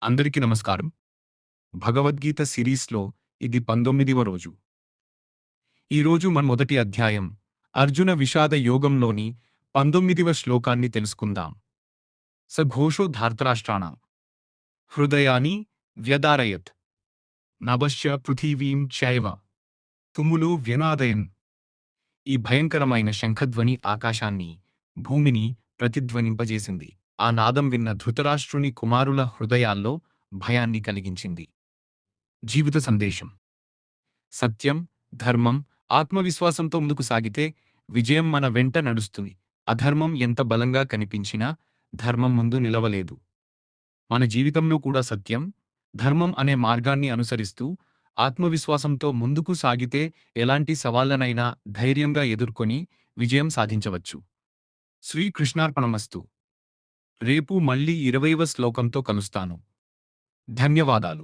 అందరికీ నమస్కారం. భగవద్గీత సిరీస్‌లో ఇది 19వ రోజు. ఈరోజు మన మొదటి అధ్యాయం అర్జున విషాద యోగంలోని 19వ శ్లోకాన్ని తెలుసుకుందాం. సఘోషో ధార్తరాష్ట్రాణం హృదయాని వ్యదారయత్ నభశ్చ పృథివీం చైవ తుములో వ్యనాదయన్. ఈ భయంకరమైన శంఖధ్వని ఆకాశాన్ని, భూమిని ప్రతిధ్వనింపజేసింది. ఆ నాదం విన్న ధృతరాష్ట్రుని కుమారుల హృదయాల్లో భయాన్ని కలిగించింది. జీవిత సందేశం: సత్యం, ధర్మం, ఆత్మవిశ్వాసంతో ముందుకు సాగితే విజయం మన వెంట నడుస్తుంది. అధర్మం ఎంత బలంగా కనిపించినా ధర్మం ముందు నిలవలేదు. మన జీవితంలో కూడా సత్యం, ధర్మం అనే మార్గాన్ని అనుసరిస్తూ ఆత్మవిశ్వాసంతో ముందుకు సాగితే ఎలాంటి సవాళ్లనైనా ధైర్యంగా ఎదుర్కొని విజయం సాధించవచ్చు. శ్రీకృష్ణార్పణమస్తు. రేపు మళ్ళీ 20వ శ్లోకంతో కలుస్తాను. ధన్యవాదాలు.